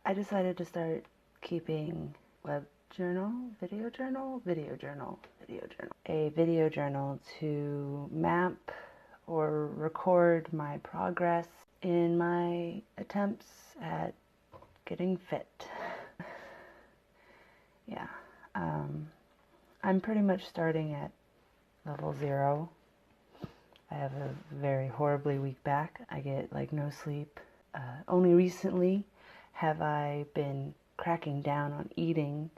I decided to start keeping web journal, video journal, a video journal to map or record my progress in my attempts at getting fit. Yeah, I'm pretty much starting at level 0. I have a very horribly weak back. I get like no sleep. Only recently have I been cracking down on eating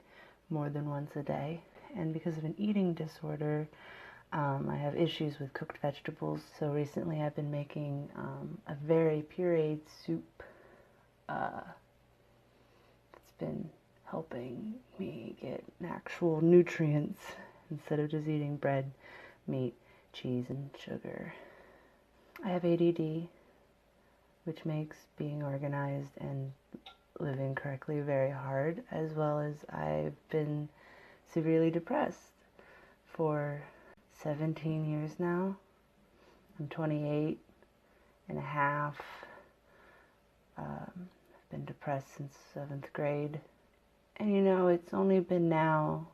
more than once a day. And because of an eating disorder, I have issues with cooked vegetables. So recently I've been making a very pureed soup. It's been helping me get actual nutrients instead of just eating bread, meat, cheese, and sugar. I have ADD, which makes being organized and living correctly very hard, as well as I've been severely depressed for 17 years now. I'm 28 and a half. I've been depressed since 7th grade. And you know, it's only been now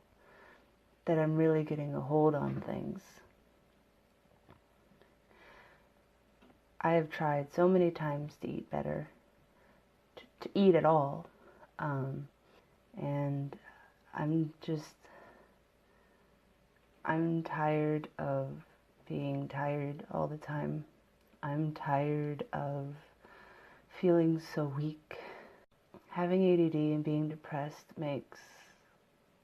that I'm really getting a hold on things. I have tried so many times to eat better, to eat at all, and I'm tired of being tired all the time. I'm tired of feeling so weak. Having ADD and being depressed makes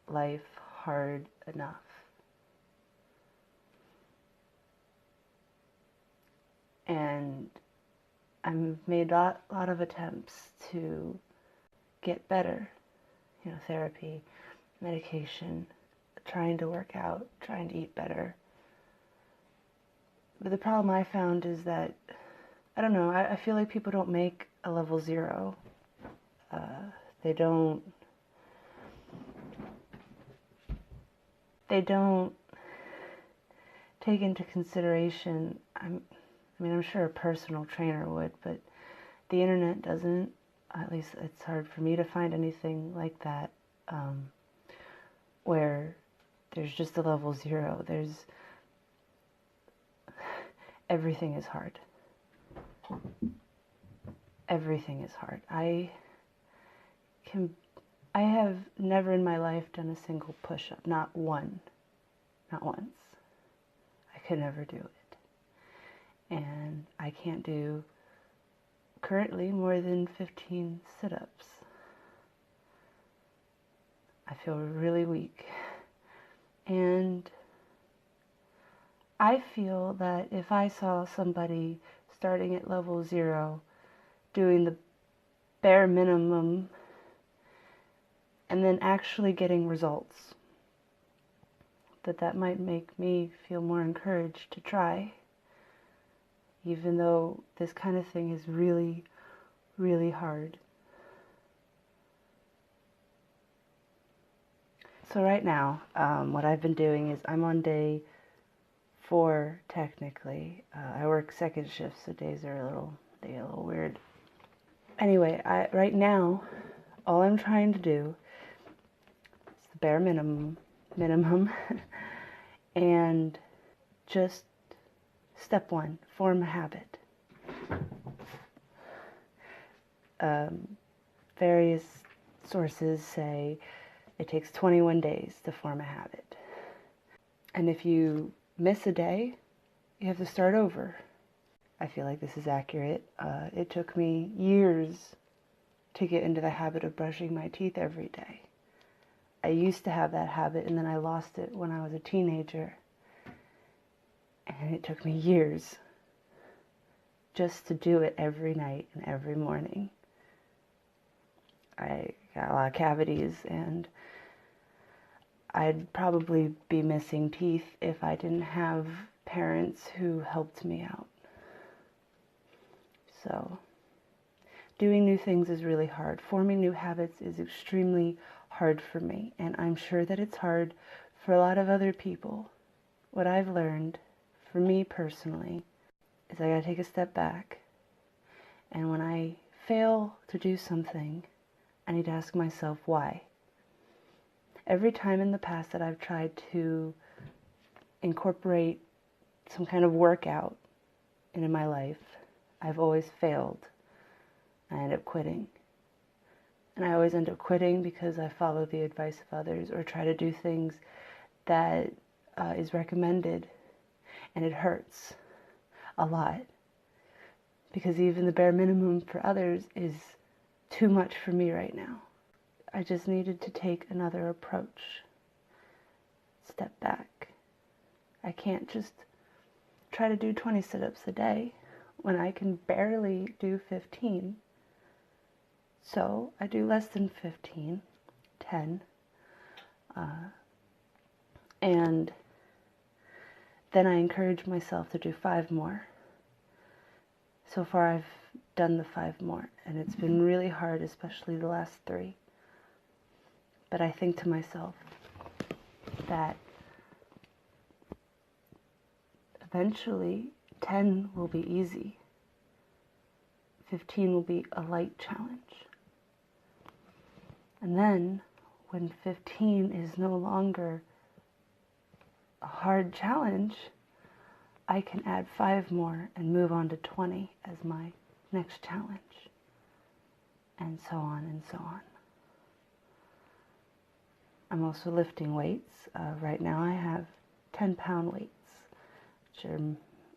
life hard enough. And I've made a lot of attempts to get better. You know, therapy, medication, trying to work out, trying to eat better. But the problem I found is that, I don't know, I feel like people don't make a level 0. They don't take into consideration, I'm sure a personal trainer would, but the internet doesn't. At least it's hard for me to find anything like that, where there's just a level 0. Everything is hard. Everything is hard. I have never in my life done a single push-up, not one, not once. I could never do it. And I can't do currently more than 15 sit-ups. I feel really weak. And I feel that if I saw somebody starting at level 0, doing the bare minimum, and then actually getting results, that might make me feel more encouraged to try, even though this kind of thing is really, really hard. So right now, what I've been doing is I'm on day 4 technically. I work second shift, so days are a little weird. Anyway, right now, all I'm trying to do is the bare minimum, and just step 1, form a habit. Various sources say it takes 21 days to form a habit. And if you miss a day, you have to start over. I feel like this is accurate. It took me years to get into the habit of brushing my teeth every day. I used to have that habit, and then I lost it when I was a teenager. And it took me years just to do it every night and every morning. I got a lot of cavities, and I'd probably be missing teeth if I didn't have parents who helped me out. So, doing new things is really hard. Forming new habits is extremely hard for me, and I'm sure that it's hard for a lot of other people. What I've learned, for me personally, is I gotta take a step back, and when I fail to do something, I need to ask myself why. Every time in the past that I've tried to incorporate some kind of workout into my life, I've always failed. I end up quitting. And I always end up quitting because I follow the advice of others or try to do things that is recommended. And it hurts a lot. Because even the bare minimum for others is too much for me right now. I just needed to take another approach. Step back. I can't just try to do 20 sit-ups a day when I can barely do 15. So I do less than 15, 10. And then I encourage myself to do 5 more. So far I've done the 5 more, and it's been really hard, especially the last 3. But I think to myself that eventually 10 will be easy. 15 will be a light challenge. And then when 15 is no longer a hard challenge, I can add 5 more and move on to 20 as my next challenge. And so on and so on. I'm also lifting weights. Right now I have 10-pound weights, which are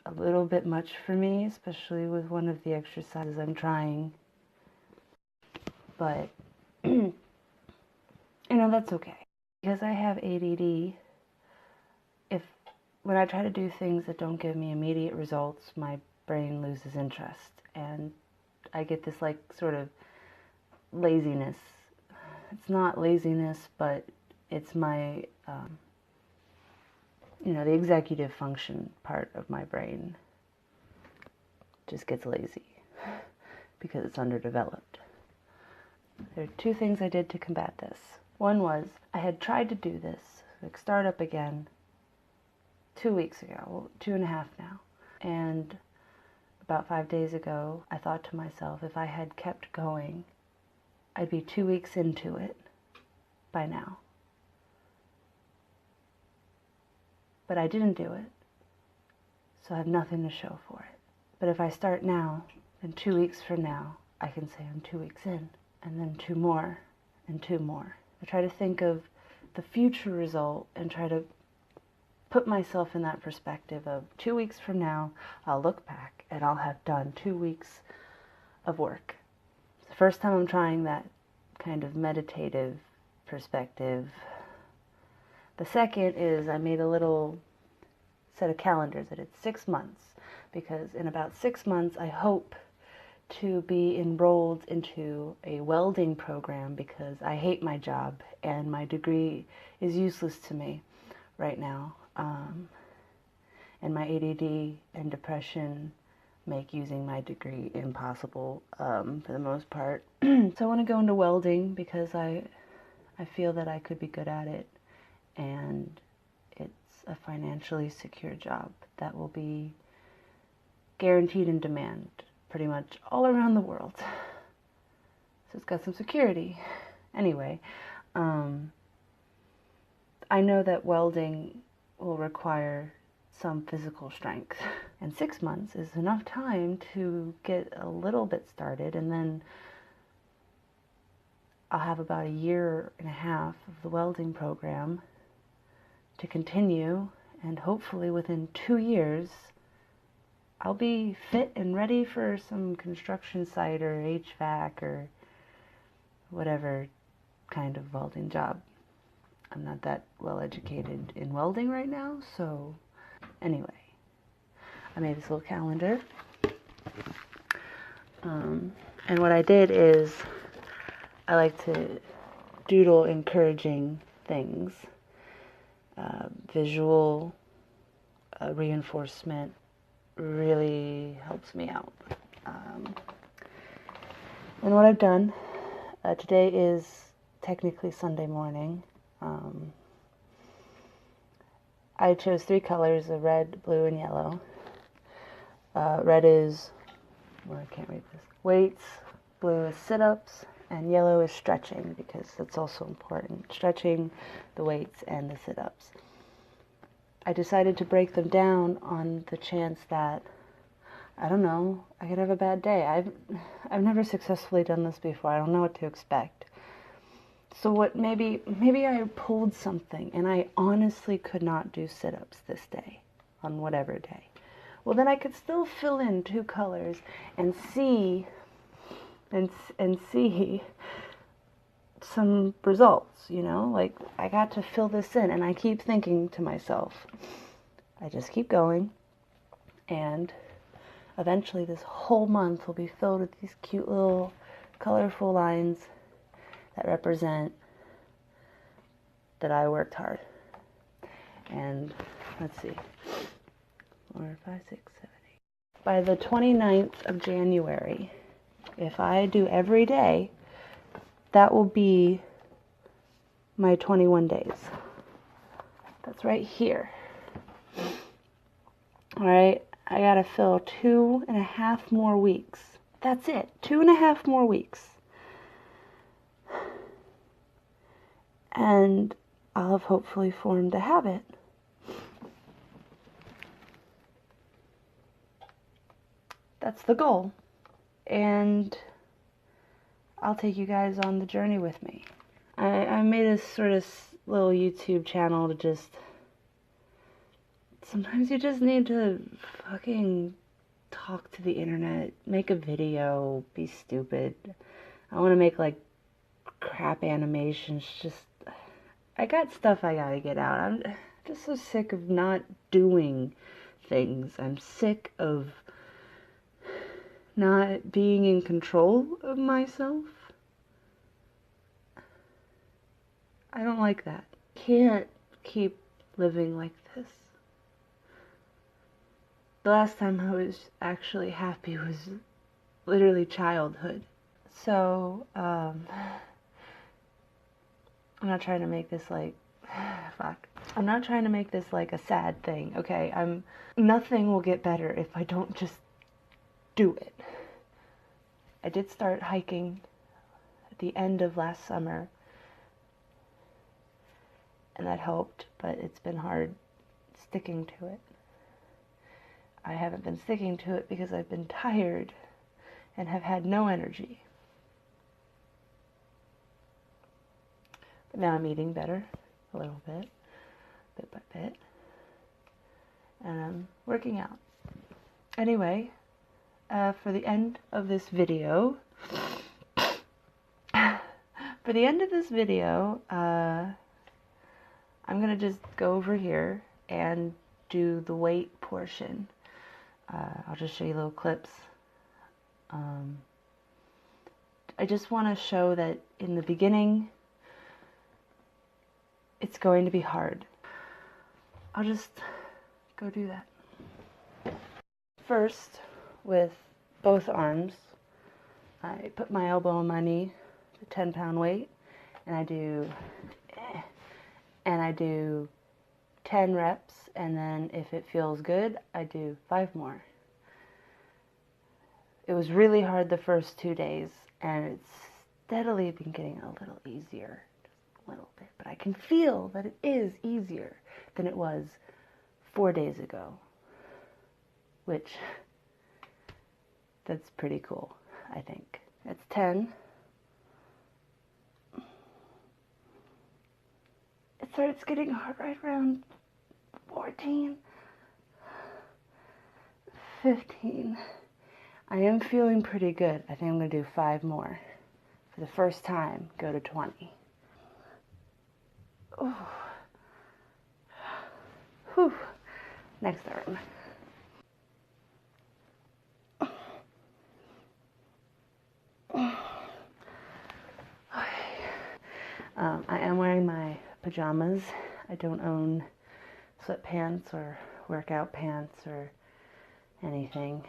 a little bit much for me, especially with one of the exercises I'm trying. But, that's okay. Because I have ADD, when I try to do things that don't give me immediate results, my brain loses interest. And I get this, sort of laziness. It's not laziness, but it's my, the executive function part of my brain just gets lazy because it's underdeveloped. There are 2 things I did to combat this. One was, I had tried to do this, start up again, 2 weeks ago, 2.5 now. And about 5 days ago, I thought to myself, if I had kept going, I'd be 2 weeks into it by now. But I didn't do it, so I have nothing to show for it. But if I start now, then 2 weeks from now, I can say I'm 2 weeks in, and then 2 more, and 2 more. I try to think of the future result and try to put myself in that perspective of 2 weeks from now, I'll look back and I'll have done 2 weeks of work. It's the first time I'm trying that kind of meditative perspective. The second is I made a little set of calendars that it's 6 months, because in about 6 months I hope to be enrolled into a welding program because I hate my job and my degree is useless to me right now. And my ADD and depression make using my degree impossible for the most part. So I want to go into welding because I feel that I could be good at it, and it's a financially secure job that will be guaranteed in demand pretty much all around the world. So it's got some security. Anyway, I know that welding will require some physical strength, and 6 months is enough time to get a little bit started, and then I'll have about 1.5 years of the welding program to continue, and hopefully within 2 years I'll be fit and ready for some construction site or HVAC or whatever kind of welding job. I'm not that well educated in welding right now, so anyway, I made this little calendar. And what I did is I like to doodle encouraging things, visual reinforcement really helps me out. And what I've done, today is technically Sunday morning. I chose 3 colors of red, blue, and yellow. Red is, well, I can't read this, weights, blue is sit-ups, And yellow is stretching, because that's also important. Stretching the weights and the sit-ups. I decided to break them down on the chance that, I don't know, I could have a bad day. I've never successfully done this before. I don't know what to expect. So what, maybe I pulled something and I honestly could not do sit-ups this day, on whatever day. Well, then I could still fill in 2 colors and see some results, you know? Like, I got to fill this in, and I keep thinking to myself, I just keep going, and eventually this whole month will be filled with these cute little colorful lines that represent that I worked hard. And let's see, 4, 5, 6, 7, 8. By the 29th of January, if I do every day, that will be my 21 days. That's right here. All right, I gotta fill 2.5 more weeks. That's it, 2.5 more weeks. And I'll have hopefully formed a habit. That's the goal. And I'll take you guys on the journey with me. I made a sort of little YouTube channel to just... Sometimes you just need to fucking talk to the internet, make a video, be stupid. I want to make, like, crap animations. Just, I got stuff I gotta get out. I'm just so sick of not doing things. I'm sick of not being in control of myself. I don't like that. Can't keep living like this. The last time I was actually happy was literally childhood. So, I'm not trying to make this like, I'm not trying to make this like a sad thing, okay? Nothing will get better if I don't just do it. I did start hiking at the end of last summer, and that helped, but it's been hard sticking to it. I haven't been sticking to it because I've been tired and have had no energy. But now I'm eating better, a little bit by bit, and I'm working out. Anyway, for the end of this video, I'm gonna just go over here and do the weight portion. I'll just show you little clips. I just want to show that in the beginning, it's going to be hard. I'll just go do that. First, with both arms, I put my elbow on my knee, the 10-pound weight, and I do 10 reps, and then if it feels good, I do 5 more. It was really hard the first 2 days, and it's steadily been getting a little easier, just a little bit, but I can feel that it is easier than it was 4 days ago, which, that's pretty cool, I think. It's 10. It starts getting hard right around 14, 15. I am feeling pretty good. I think I'm going to do 5 more. For the first time, go to 20. Ooh. Whew. Next arm. I am wearing my pajamas. I don't own sweatpants or workout pants or anything.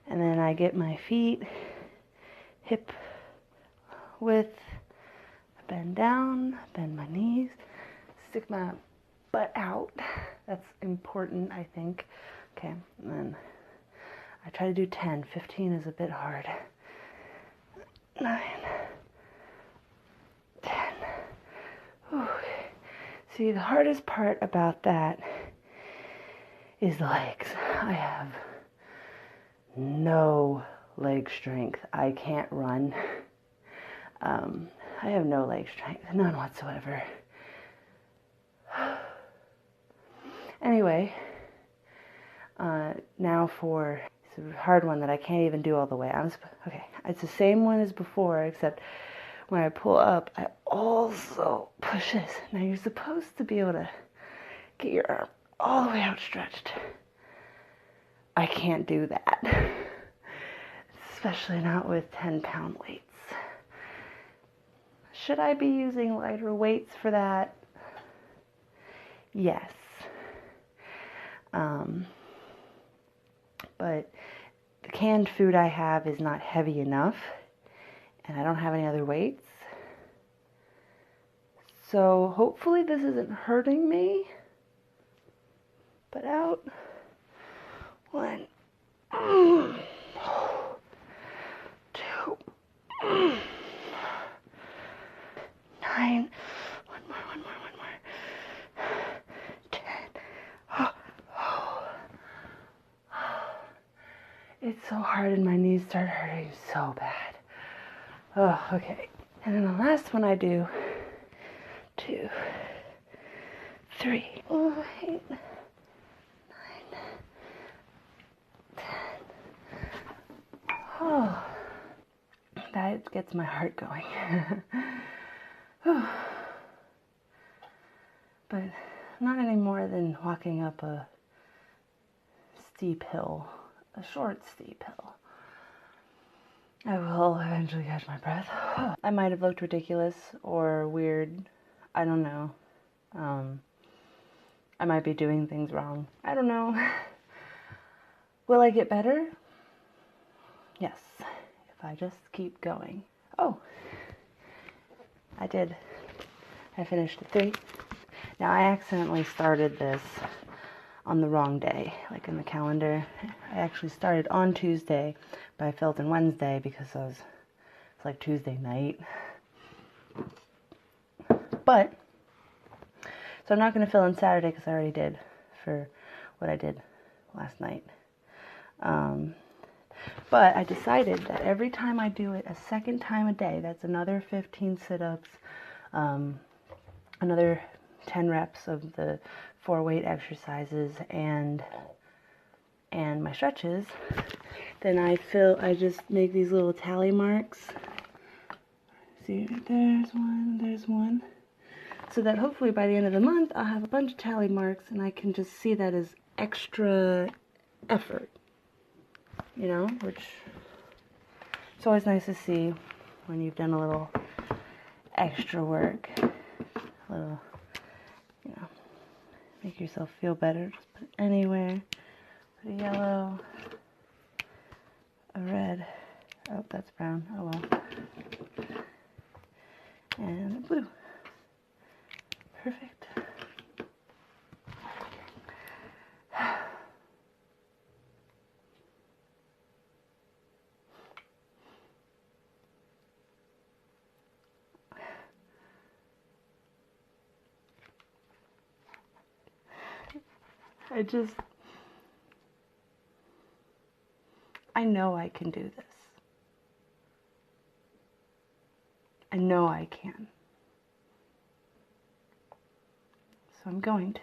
And then I get my feet hip width, bend down, bend my knees, stick my butt out. That's important, I think. Okay, and then I try to do 10. 15 is a bit hard. 9, 10. Whew. See, the hardest part about that is the legs. I have no leg strength. I can't run. I have no leg strength, none whatsoever. Anyway, now for it's a hard one that I can't even do all the way. Okay, it's the same one as before, except when I pull up, I also push this. Now you're supposed to be able to get your arm all the way outstretched. I can't do that, especially not with 10-pound weights. Should I be using lighter weights for that? Yes. But the canned food I have is not heavy enough, and I don't have any other weights. So hopefully this isn't hurting me. But out. 1, 2, 9, one more, 10. It's so hard and my knees start hurting so bad. Oh, okay. And then the last one I do, 2, 3, 8, 9, 10. Oh, that gets my heart going. But not any more than walking up a steep hill, a short steep hill. I will eventually catch my breath. I might have looked ridiculous or weird. I don't know. I might be doing things wrong. I don't know. Will I get better? Yes, if I just keep going. Oh, I did. I finished at 3. Now, I accidentally started this on the wrong day, like in the calendar. I actually started on Tuesday, but I filled in Wednesday because it's like Tuesday night. But, so I'm not going to fill in Saturday because I already did for what I did last night. But I decided that every time I do it a second time a day, that's another 15 sit-ups, another 10 reps of the 4 weight exercises and my stretches, then I just make these little tally marks. See, there's one. So that hopefully by the end of the month, I'll have a bunch of tally marks and I can just see that as extra effort, you know, which it's always nice to see when you've done a little extra work, a little, you know, make yourself feel better. Just put it anywhere. Put a yellow, a red, oh, that's brown, oh well, and a blue. Perfect. I know I can do this. I know I can. So I'm going to.